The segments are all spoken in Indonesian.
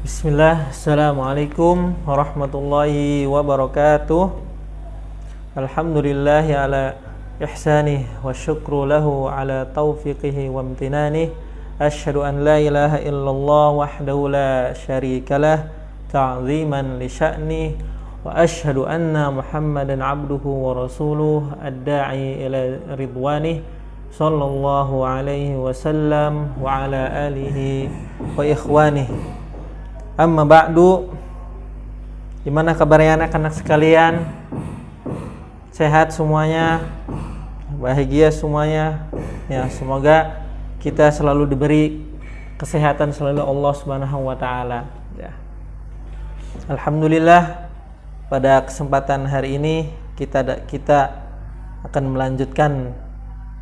Bismillah, Assalamualaikum warahmatullahi wabarakatuh. Alhamdulillahi ala ihsanih wa syukru lahu ala taufiqihi wa amtinanih. Asyhadu an la ilaha illallah wahdahu la syarikalah ta'ziman li sya'nih. Wa asyhadu anna Muhammadan abduhu wa rasuluh ad-da'i ila ridwanih. Sallallahu alaihi wasallam wa ala alihi wa ikhwanih. Amma ba'du. Gimana kabarnya anak-anak sekalian? Sehat semuanya? Bahagia semuanya? Ya, semoga kita selalu diberi kesehatan selalu Allah Subhanahu wa taala, ya. Alhamdulillah, pada kesempatan hari ini kita akan melanjutkan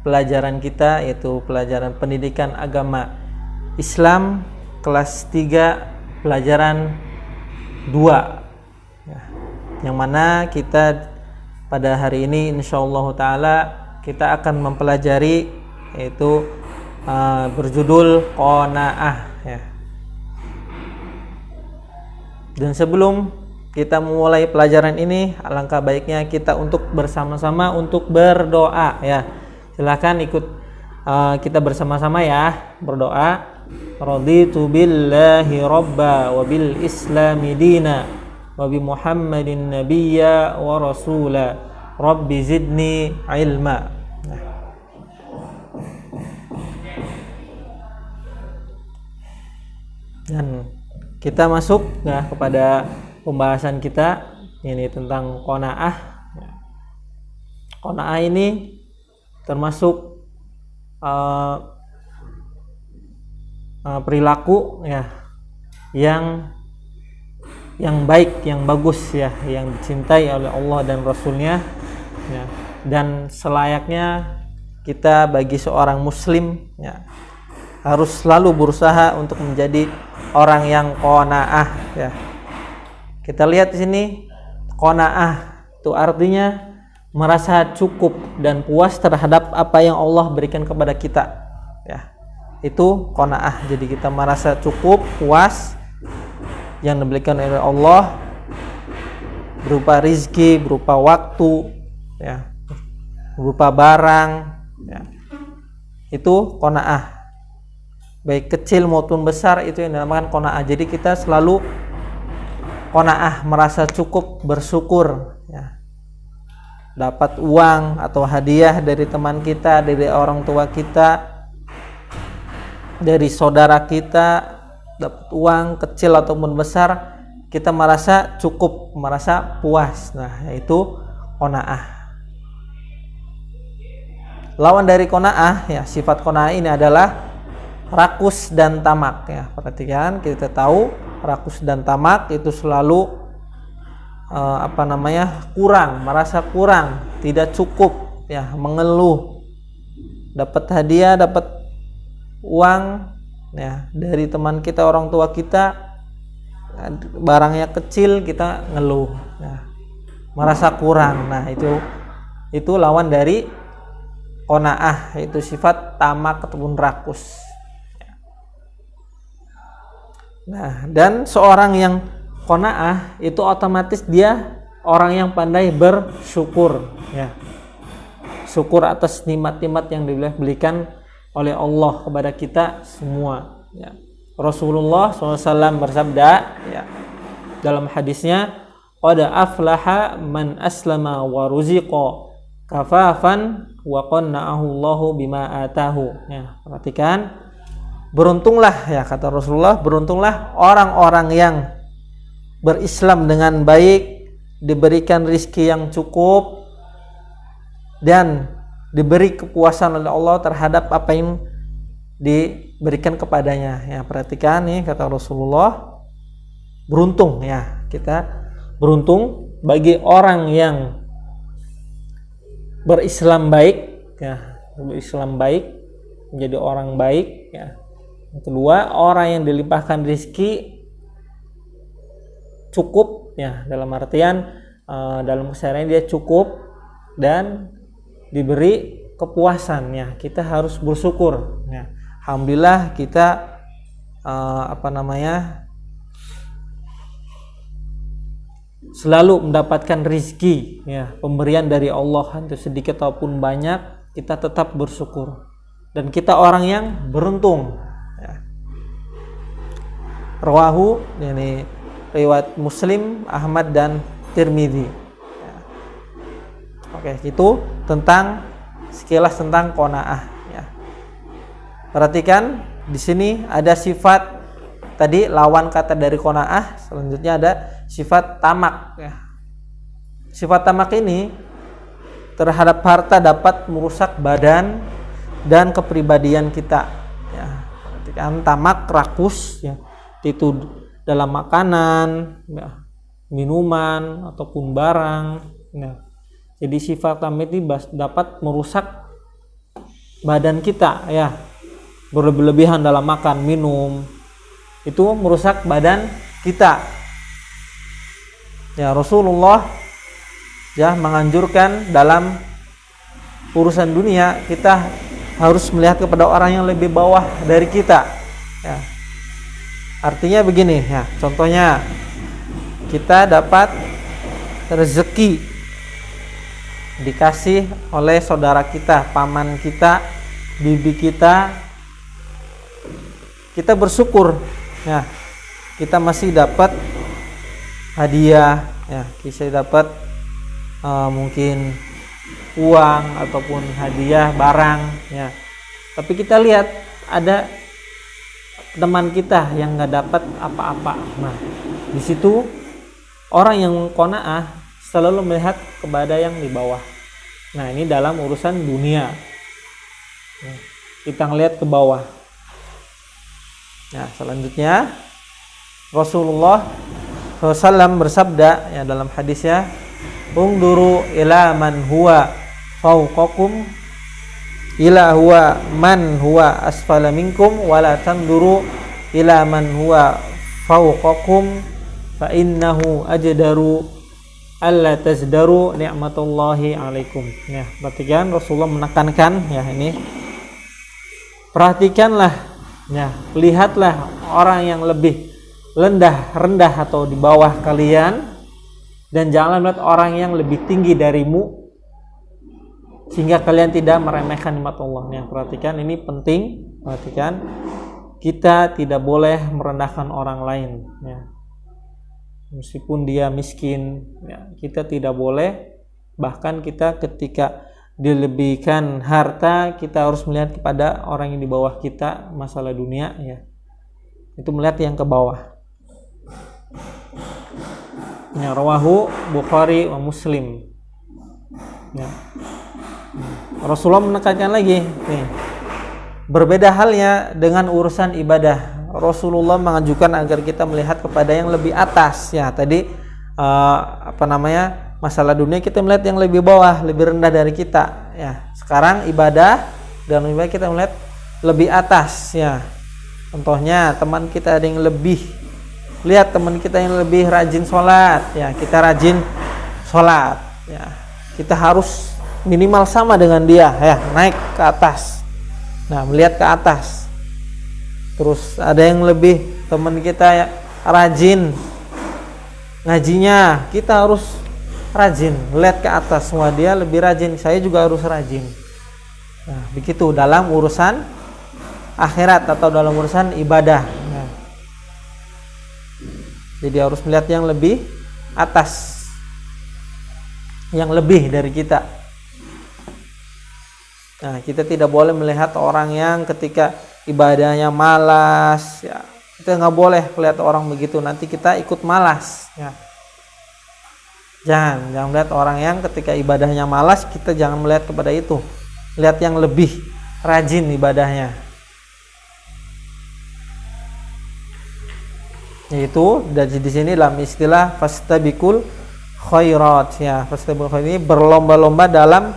pelajaran kita, yaitu pelajaran pendidikan agama Islam kelas 3 pelajaran 2, ya, yang mana kita pada hari ini insyaallah taala kita akan mempelajari yaitu berjudul qanaah, ya. Dan sebelum kita memulai pelajaran ini, alangkah baiknya kita untuk bersama-sama untuk berdoa, ya. Silakan ikut kita bersama-sama, ya, berdoa. Raditu billahi rabba wa bil islami dina wa bi muhammadin nabiyya wa rasula rabbi zidni ilma. Dan kita masuk, ya, kepada pembahasan kita ini tentang qanaah. Qanaah ini termasuk perilaku, ya, yang baik, yang bagus, ya, yang dicintai oleh Allah dan Rasulnya, ya, dan selayaknya kita bagi seorang muslim, ya, harus selalu berusaha untuk menjadi orang yang qanaah, ya. Kita lihat di sini, qanaah itu artinya merasa cukup dan puas terhadap apa yang Allah berikan kepada kita, ya. Itu qanaah. Jadi kita merasa cukup, puas yang diberikan oleh Allah berupa rizki, berupa waktu, ya, berupa barang, ya. Itu qanaah. Baik kecil maupun besar, itu yang dinamakan qanaah. Jadi kita selalu qanaah, merasa cukup, bersyukur, ya. Dapat uang atau hadiah dari teman kita, dari orang tua kita, dari saudara kita, dapat uang kecil ataupun besar, kita merasa cukup, merasa puas. Nah, itu qanaah. Lawan dari qanaah, ya, sifat qanaah ini adalah rakus dan tamak, ya. Perhatikan, kita tahu rakus dan tamak itu selalu kurang, merasa kurang, tidak cukup, ya, mengeluh. Dapat hadiah, dapat uang, ya, dari teman kita, orang tua kita, barangnya kecil, kita ngeluh, ya, merasa kurang. Nah, itu lawan dari qanaah, itu sifat tamak ataupun rakus. Nah, dan seorang yang qanaah itu otomatis dia orang yang pandai bersyukur, ya. Syukur atas nikmat-nikmat yang diberikan oleh Allah kepada kita semua, ya. Rasulullah SAW bersabda, ya, dalam hadisnya, qad aflaha man aslama wa ruziqa kafafan wa qanna'ahu Allahu bima atahu. Ya, perhatikan, beruntunglah, ya, kata Rasulullah, beruntunglah orang-orang yang berislam dengan baik, diberikan rizki yang cukup, dan diberi kepuasan oleh Allah terhadap apa yang diberikan kepadanya. Ya, perhatikan nih, kata Rasulullah, beruntung, ya, kita beruntung bagi orang yang berislam baik, ya, berislam baik, menjadi orang baik, ya. Yang kedua, orang yang dilimpahkan rezeki cukup, ya, dalam artian dalam keseharian dia cukup dan diberi kepuasan, ya. Kita harus bersyukur, ya. Alhamdulillah kita selalu mendapatkan rizki, ya, pemberian dari Allah, entah sedikit ataupun banyak, kita tetap bersyukur. Dan kita orang yang beruntung. Ya. Rawahu, ini riwayat Muslim, Ahmad dan Tirmidzi. Ya. Oke, itu tentang sekilas tentang qanaah. Ya. Perhatikan di sini ada sifat tadi lawan kata dari qanaah. Selanjutnya ada sifat tamak. Ya. Sifat tamak ini terhadap harta dapat merusak badan dan kepribadian kita. Ya. Perhatikan tamak, rakus, ya, itu dalam makanan, ya, minuman ataupun barang. Ya. Jadi sifat tamak ini dapat merusak badan kita, ya, berlebihan dalam makan minum itu merusak badan kita. Ya, Rasulullah ya menganjurkan dalam urusan dunia kita harus melihat kepada orang yang lebih bawah dari kita. Ya. Artinya begini, ya, contohnya kita dapat rezeki dikasih oleh saudara kita, paman kita, bibi kita, kita bersyukur, ya, kita masih dapat hadiah, ya, kita dapat mungkin uang ataupun hadiah barang, ya. Tapi kita lihat ada teman kita yang nggak dapat apa-apa. Nah, di situ orang yang qanaah selalu melihat kepada yang di bawah. Nah, ini dalam urusan dunia. Kita ngelihat ke bawah. Nah, selanjutnya Rasulullah SAW bersabda, ya, dalam hadisnya, "Ungduru ila man huwa fawqakum ila huwa man huwa asfala minkum wala tanduru ila man huwa fawqakum fa innahu ajdaru alla tazdaru ni'matullahi alaikum." Ya, perhatikan Rasulullah menekankan, ya, ini perhatikanlah, ya, lihatlah orang yang lebih rendah atau di bawah kalian, dan jangan melihat orang yang lebih tinggi darimu sehingga kalian tidak meremehkan nikmat Allah. Ya, perhatikan ini penting. Perhatikan, kita tidak boleh merendahkan orang lain, ya. Meskipun dia miskin, ya, kita tidak boleh. Bahkan kita ketika dilebihkan harta, kita harus melihat kepada orang yang di bawah kita. Masalah dunia, ya, itu melihat yang ke bawah. Ya, rawahu Bukhari wa Muslim. Ya. Rasulullah menekankan lagi, nih, berbeda halnya dengan urusan ibadah. Rasulullah mengajukan agar kita melihat kepada yang lebih atas. Ya, tadi masalah dunia kita melihat yang lebih bawah, lebih rendah dari kita. Ya, sekarang ibadah dan ibadah kita melihat lebih atas. Ya, contohnya teman kita ada yang lebih, lihat teman kita yang lebih rajin sholat, ya, kita rajin sholat, ya, kita harus minimal sama dengan dia, ya, naik ke atas. Nah, melihat ke atas. Terus ada yang lebih, teman kita ya rajin ngajinya, kita harus rajin, lihat ke atas. Wah, dia lebih rajin, saya juga harus rajin. Nah, begitu dalam urusan akhirat atau dalam urusan ibadah. Nah, jadi harus melihat yang lebih atas, yang lebih dari kita. Nah, kita tidak boleh melihat orang yang ketika ibadahnya malas, ya, kita nggak boleh melihat orang begitu, nanti kita ikut malas, ya. Jangan melihat orang yang ketika ibadahnya malas, kita jangan melihat kepada itu. Lihat yang lebih rajin ibadahnya. Yaitu dari di sini dalam istilah fastabiqul khairat, ya. Fastabiqul khairat ini berlomba-lomba dalam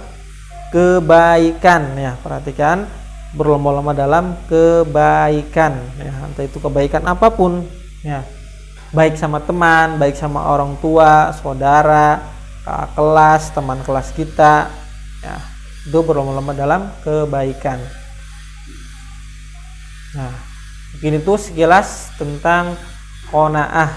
kebaikan, ya. Perhatikan, berlomba-lomba dalam kebaikan, ya. Entah itu kebaikan apapun, ya. Baik sama teman, baik sama orang tua, saudara, kakak kelas, teman kelas kita, ya. Itu berlomba-lomba dalam kebaikan. Nah, mungkin itu sekilas tentang qanaah.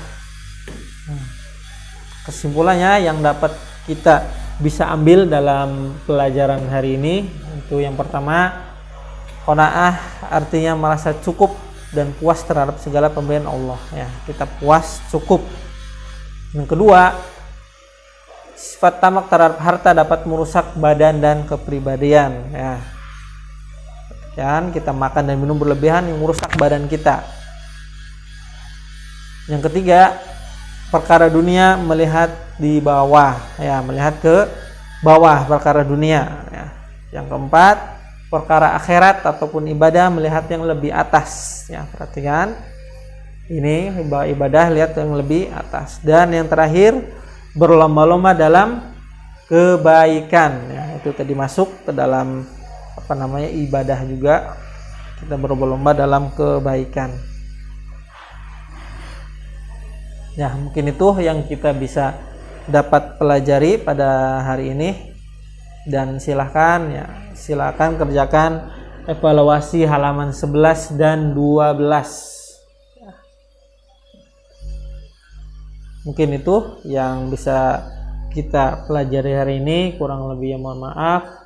kesimpulannya yang dapat kita bisa ambil dalam pelajaran hari ini itu yang pertama, qanaah artinya merasa cukup dan puas terhadap segala pemberian Allah ya. Kita puas, cukup. Yang kedua, sifat tamak terhadap harta dapat merusak badan dan kepribadian ya. Dan kita makan dan minum berlebihan yang merusak badan kita. Yang ketiga, perkara dunia melihat di bawah ya, melihat ke bawah perkara dunia ya. Yang keempat, perkara akhirat ataupun ibadah melihat yang lebih atas ya. Perhatikan ini ibadah lihat yang lebih atas. Dan yang terakhir, berlomba-lomba dalam kebaikan ya. Itu tadi masuk ke dalam ibadah juga, kita berlomba-lomba dalam kebaikan ya. Mungkin itu yang kita bisa dapat pelajari pada hari ini. Dan silakan kerjakan evaluasi halaman 11 dan 12 ya. Mungkin itu yang bisa kita pelajari hari ini, kurang lebih mohon maaf.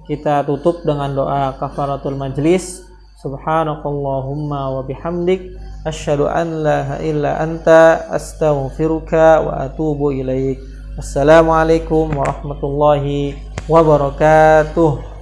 Kita tutup dengan doa kafaratul majlis. Subhanakallahumma wa bihamdik asyhadu an la ilaha illa anta astaghfiruka wa atubu ilaik. Assalamualaikum warahmatullahi wabarakatuh.